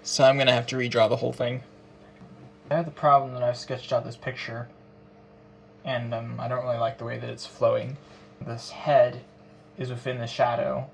So I'm going to have to redraw the whole thing. I have the problem that I've sketched out this picture, and I don't really like the way that it's flowing. This head is within the shadow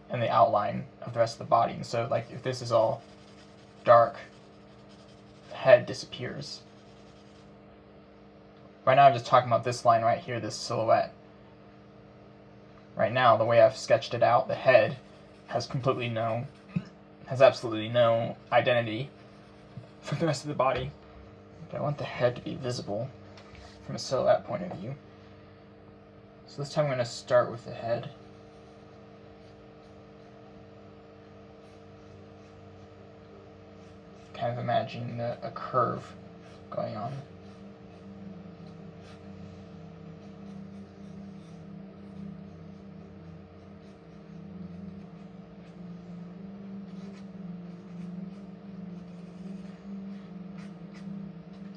and the outline of the rest of the body, and so like if this is all dark, the head disappears. Right now I'm just talking about this line right here, this silhouette. Right now, the way I've sketched it out, the head has absolutely no identity for the rest of the body. But I want the head to be visible from a silhouette point of view. So this time I'm going to start with the head. Kind of imagining a curve going on.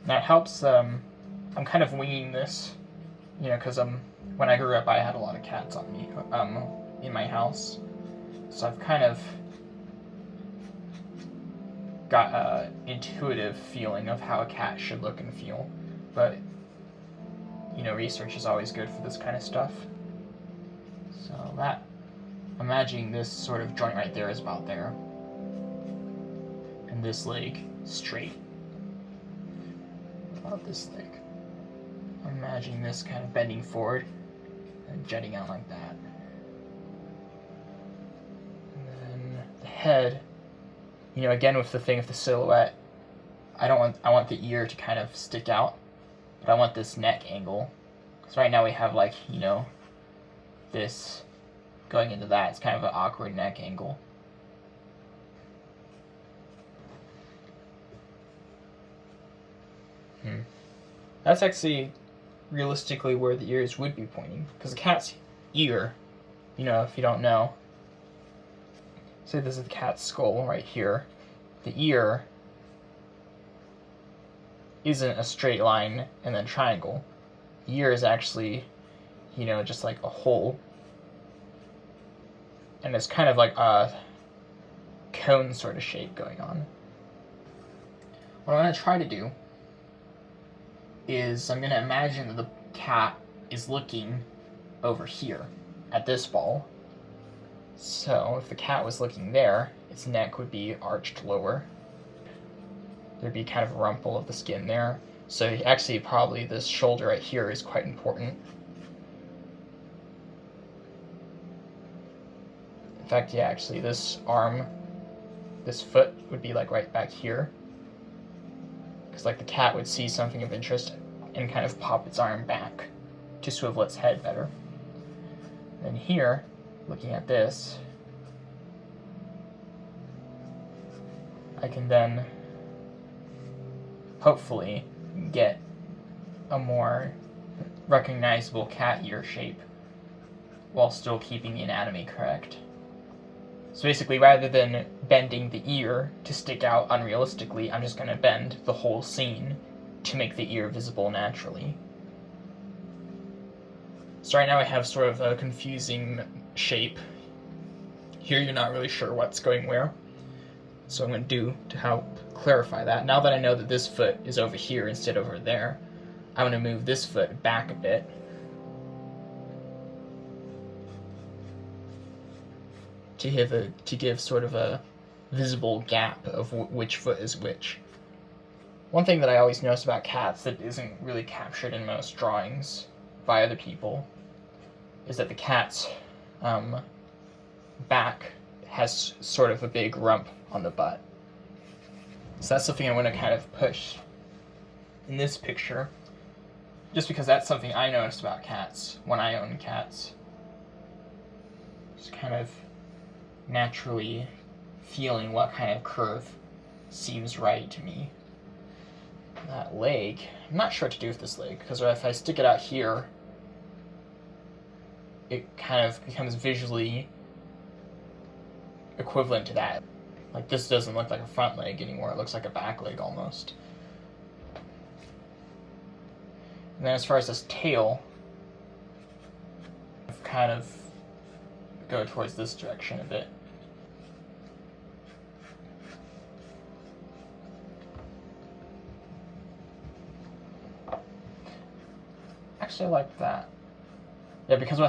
Now it helps, I'm kind of winging this, you know, because when I grew up I had a lot of cats on me, in my house. So I've kind of got an intuitive feeling of how a cat should look and feel. But, you know, research is always good for this kind of stuff. So that, imagining this sort of joint right there is about there. And this leg straight. About this leg. I'm imagining this kind of bending forward and jetting out like that. And then the head, you know, again with the thing of the silhouette, I want the ear to kind of stick out, but I want this neck angle. Because right now we have like, you know, this going into that. It's kind of an awkward neck angle. That's actually realistically where the ears would be pointing. Because the cat's ear, you know, if you don't know, say this is the cat's skull right here. The ear isn't a straight line and then triangle. The ear is actually, you know, just like a hole. And it's kind of like a cone sort of shape going on. What I'm going to try to do is I'm going to imagine that the cat is looking over here at this ball. So if the cat was looking there, its neck would be arched lower. There'd be kind of a rumple of the skin there. So actually probably this shoulder right here is quite important. In fact, yeah, actually this arm, this foot would be like right back here. Because like the cat would see something of interest and kind of pop its arm back to swivel its head better. Then here, looking at this, I can then hopefully get a more recognizable cat ear shape while still keeping the anatomy correct. So basically, rather than bending the ear to stick out unrealistically, I'm just going to bend the whole scene to make the ear visible naturally. So right now I have sort of a confusing shape. Here you're not really sure what's going where. So I'm going to do to help clarify that. Now that I know that this foot is over here instead of over there, I'm going to move this foot back a bit. To give sort of a visible gap of which foot is which. One thing that I always notice about cats that isn't really captured in most drawings by other people is that the cat's back has sort of a big rump on the butt. So that's something I want to kind of push in this picture, just because that's something I noticed about cats when I own cats. Just kind of naturally feeling what kind of curve seems right to me. That leg, I'm not sure what to do with this leg, because if I stick it out here, it kind of becomes visually equivalent to that. Like this doesn't look like a front leg anymore, it looks like a back leg almost. And then as far as this tail, I've kind of go towards this direction a bit. actually like that. Yeah, because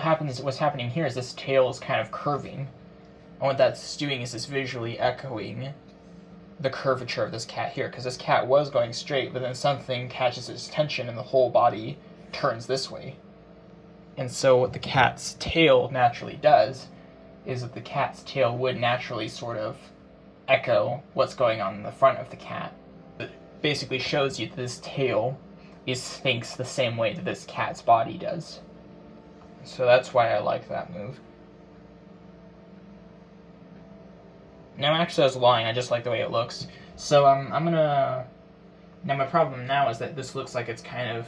what's happening here is this tail is kind of curving. And what that's doing is it's visually echoing the curvature of this cat here, because this cat was going straight, but then something catches its attention and the whole body turns this way. And so what the cat's tail naturally does is that the cat's tail would naturally sort of echo what's going on in the front of the cat. It basically shows you that this tail thinks the same way that this cat's body does. So that's why I like that move. Now, actually, I was lying. I just like the way it looks. So I'm gonna. Now my problem now is that this looks like it's kind of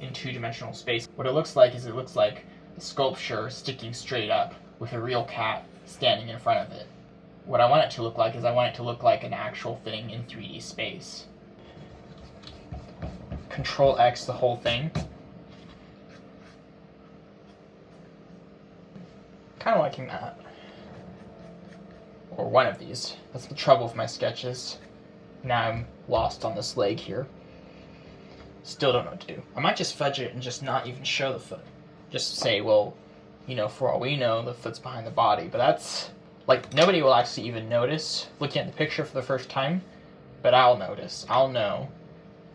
in two-dimensional space. What it looks like is it looks like a sculpture sticking straight up with a real cat standing in front of it. What I want it to look like is I want it to look like an actual thing in 3D space. Control X the whole thing. Kind of liking that. Or one of these. That's the trouble with my sketches. Now I'm lost on this leg here. Still don't know what to do. I might just fudge it and just not even show the foot. Just say, well, you know, for all we know, the foot's behind the body. But that's, like, nobody will actually even notice looking at the picture for the first time. But I'll notice. I'll know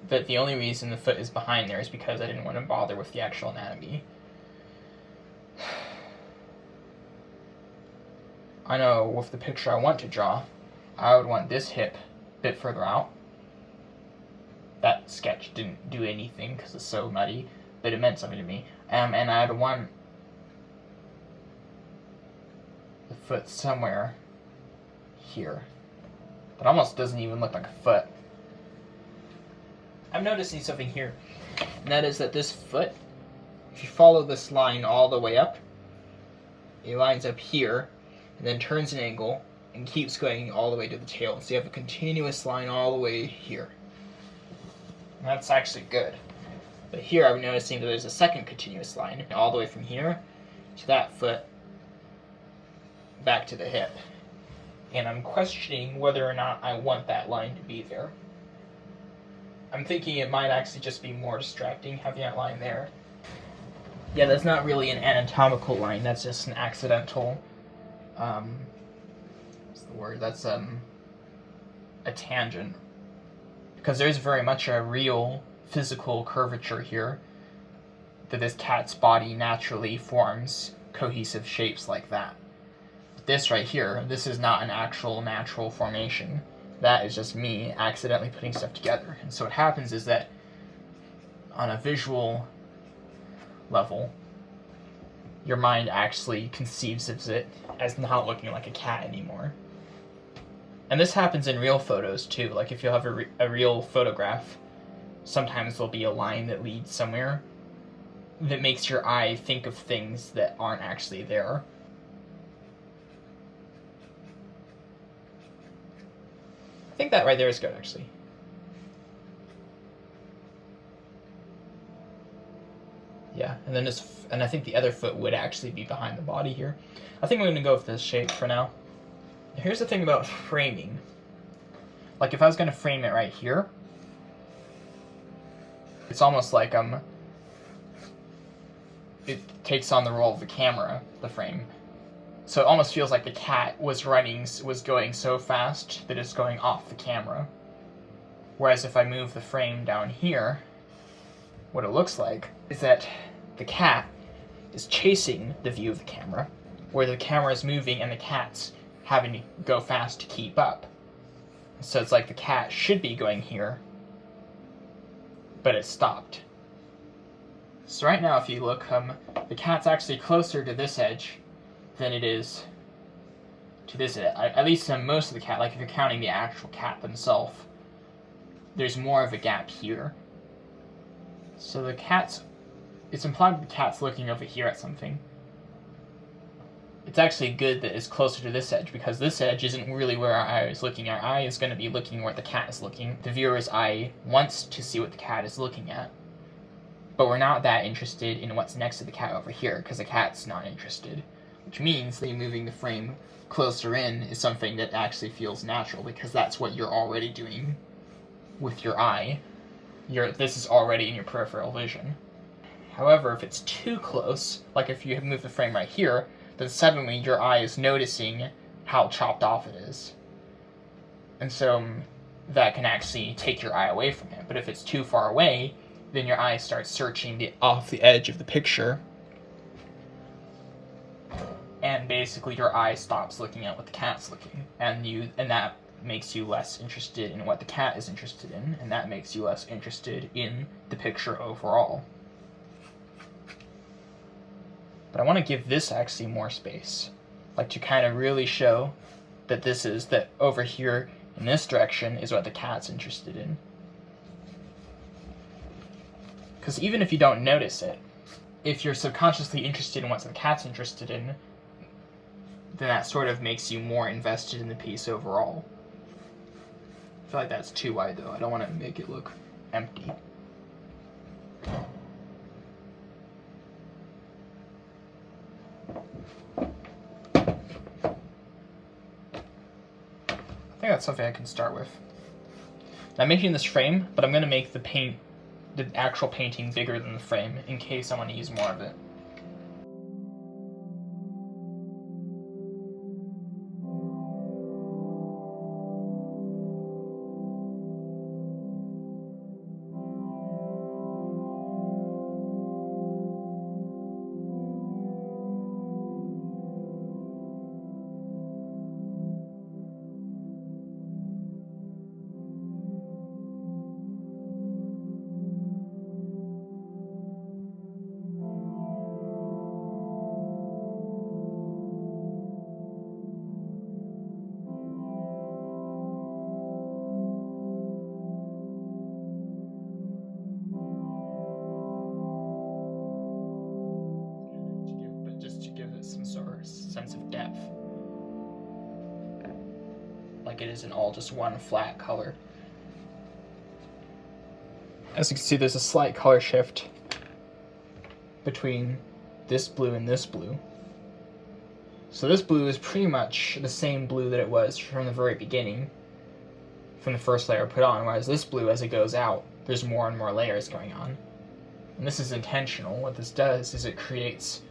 that the only reason the foot is behind there is because I didn't want to bother with the actual anatomy. I know with the picture I want to draw, I would want this hip a bit further out. That sketch didn't do anything because it's so muddy, but it meant something to me. And I'd want the foot somewhere here. That almost doesn't even look like a foot. I'm noticing something here, and that is that this foot, if you follow this line all the way up, it lines up here, and then turns an angle, and keeps going all the way to the tail. So you have a continuous line all the way here. And that's actually good. But here I'm noticing that there's a second continuous line, all the way from here to that foot, back to the hip. And I'm questioning whether or not I want that line to be there. I'm thinking it might actually just be more distracting having that line there. Yeah, that's not really an anatomical line, that's just an accidental, what's the word? That's a tangent. Because there's very much a real physical curvature here, that this cat's body naturally forms cohesive shapes like that. This right here, this is not an actual natural formation. That is just me accidentally putting stuff together. And so what happens is that on a visual level, your mind actually conceives of it as not looking like a cat anymore. And this happens in real photos too. Like if you have a real photograph, sometimes there'll be a line that leads somewhere that makes your eye think of things that aren't actually there. I think that right there is good, actually. Yeah, and then and I think the other foot would actually be behind the body here. I think I'm gonna go with this shape for now. Here's the thing about framing. Like if I was gonna frame it right here, it's almost like it takes on the role of the camera, the frame. So it almost feels like the cat was going so fast that it's going off the camera. Whereas if I move the frame down here, what it looks like is that the cat is chasing the view of the camera, where the camera is moving and the cat's having to go fast to keep up. So it's like the cat should be going here, but it stopped. So right now if you look, the cat's actually closer to this edge than it is to this edge. At least most of the cat, like if you're counting the actual cat themselves, there's more of a gap here. So the cat's, it's implied that the cat's looking over here at something. It's actually good that it's closer to this edge, because this edge isn't really where our eye is looking. Our eye is going to be looking where the cat is looking. The viewer's eye wants to see what the cat is looking at. But we're not that interested in what's next to the cat over here, because the cat's not interested. Which means that moving the frame closer in is something that actually feels natural, because that's what you're already doing with your eye. This is already in your peripheral vision. However, if it's too close, like if you move the frame right here, then suddenly your eye is noticing how chopped off it is. And so that can actually take your eye away from it. But if it's too far away, then your eye starts searching off the edge of the picture. And basically your eye stops looking at what the cat's looking. And that makes you less interested in what the cat is interested in, and that makes you less interested in the picture overall. But I want to give this actually more space, like to kind of really show that that over here in this direction is what the cat's interested in. Because even if you don't notice it, if you're subconsciously interested in what the cat's interested in, then that sort of makes you more invested in the piece overall. I feel like that's too wide though. I don't want to make it look empty. I think that's something I can start with. Now I'm making this frame, but I'm going to make the actual painting bigger than the frame in case I want to use more of it. Just to give it some sort of sense of depth. Like it isn't all just one flat color. As you can see, there's a slight color shift between this blue and this blue. So this blue is pretty much the same blue that it was from the very beginning, from the first layer put on, whereas this blue, as it goes out, there's more and more layers going on. And this is intentional. What this does is it creates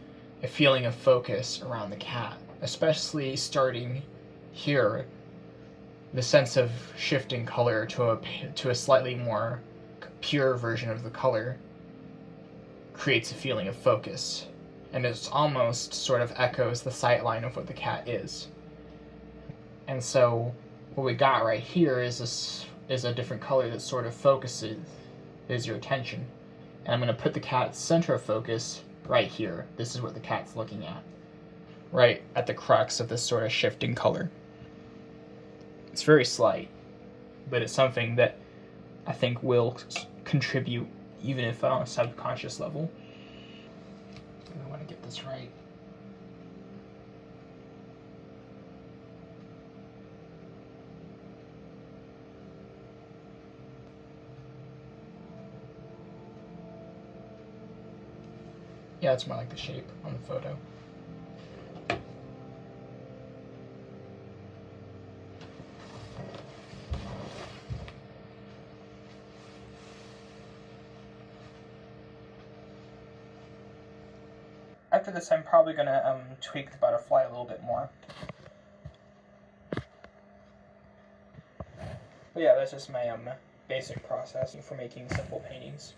a feeling of focus around the cat, especially starting here. The sense of shifting color to a slightly more pure version of the color creates a feeling of focus, and it almost sort of echoes the sight line of what the cat is. And so what we got right here is a different color that sort of focuses your attention. And I'm going to put the cat's center of focus right here. This is what the cat's looking at, right at the crux of this sort of shifting color. It's very slight, but it's something that I think will contribute, even if on a subconscious level. I want to get this right. Yeah, it's more like the shape on the photo. After this, I'm probably going to tweak the butterfly a little bit more. But yeah, that's just my basic process for making simple paintings.